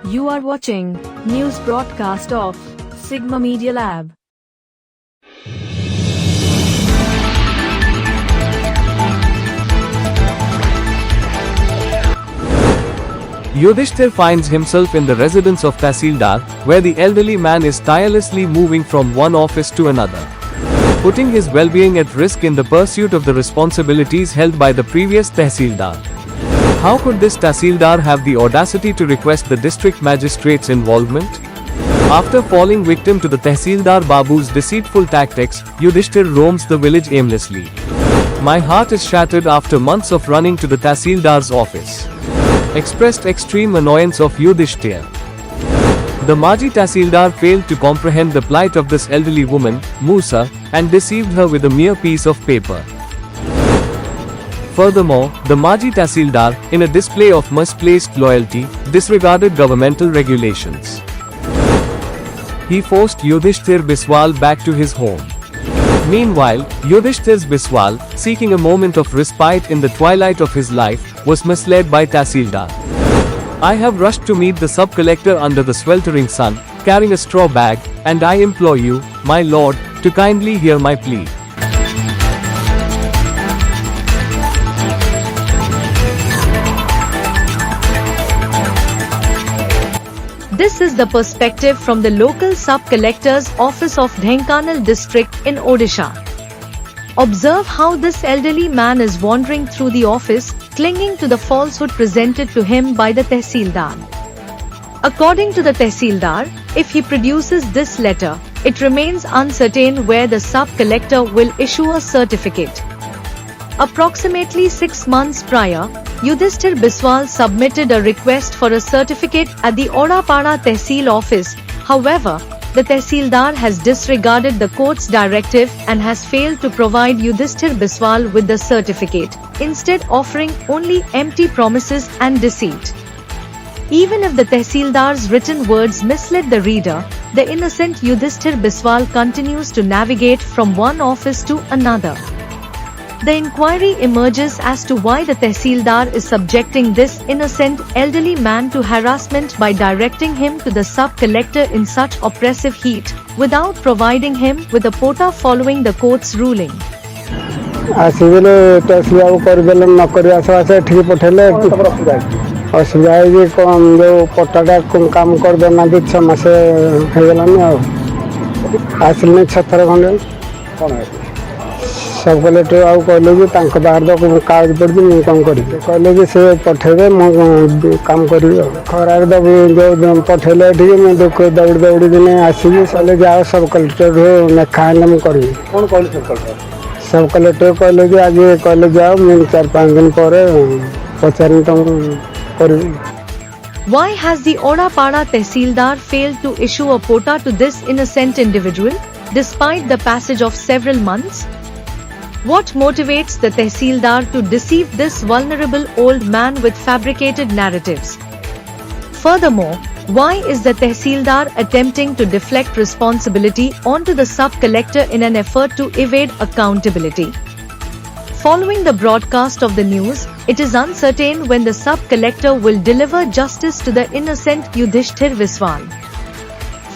You are watching news broadcast of Sigma Media Lab. Yudhishthir finds himself in the residence of Tahsildar, where the elderly man is tirelessly moving from one office to another, putting his well-being at risk in the pursuit of the responsibilities held by the previous Tahsildar. How could this Tahsildar have the audacity to request the district magistrate's involvement? After falling victim to the Tahsildar Babu's deceitful tactics, Yudhishthir roams the village aimlessly. My heart is shattered after months of running to the Tahsildar's office. Expressed extreme annoyance of Yudhishthir. The Maji Tahsildar failed to comprehend the plight of this elderly woman, Musa, and deceived her with a mere piece of paper. Furthermore, the Maji Tahsildar, in a display of misplaced loyalty, disregarded governmental regulations. He forced Yudhishthir Biswal back to his home. Meanwhile, Yudhishthir Biswal, seeking a moment of respite in the twilight of his life, was misled by Tahsildar. I have rushed to meet the sub-collector under the sweltering sun, carrying a straw bag, and I implore you, my lord, to kindly hear my plea. This is the perspective from the local sub-collector's office of Dhenkanal district in Odisha. Observe how this elderly man is wandering through the office, clinging to the falsehood presented to him by the Tahsildar. According to the Tahsildar, if he produces this letter, it remains uncertain where the sub-collector will issue a certificate. Approximately 6 months prior, Yudhishthir Biswal submitted a request for a certificate at the Orapada Tehsil office. However, the Tahsildar has disregarded the court's directive and has failed to provide Yudhishthir Biswal with the certificate, instead offering only empty promises and deceit. Even if the Tahsildar's written words misled the reader, the innocent Yudhishthir Biswal continues to navigate from one office to another. The inquiry emerges as to why the Tahsildar is subjecting this innocent elderly man to harassment by directing him to the sub-collector in such oppressive heat, without providing him with a pota following the court's ruling. सब collector आउ कहले कि बाहर तो कागज पड़ी मुझे कौन करी कहले कि से पठेबे मुझे काम करी खरार जो पठेले ठीक मुझे दुख दौड़ी दौड़ी दिने आसिक कहले जाओ सब कलेक्टर लेखा मुझे करी सब कलेक्टर कहले कि आज कहले जाओ मुझे 4-5 दिन पर पचारि तुम करी. Why has the Orapada Tahsildar failed to issue a pota to this innocent individual, despite the passage of several months? What motivates the Tahsildar to deceive this vulnerable old man with fabricated narratives? Furthermore, why is the Tahsildar attempting to deflect responsibility onto the sub-collector in an effort to evade accountability? Following the broadcast of the news, it is uncertain when the sub-collector will deliver justice to the innocent Yudhishthir Biswal.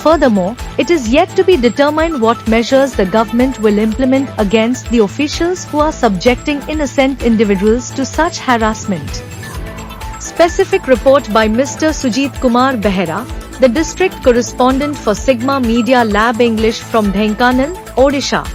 Furthermore, it is yet to be determined what measures the government will implement against the officials who are subjecting innocent individuals to such harassment. Specific report by Mr. Sujit Kumar Behera, the district correspondent for Sigma Media Lab English from Dhenkanal, Odisha.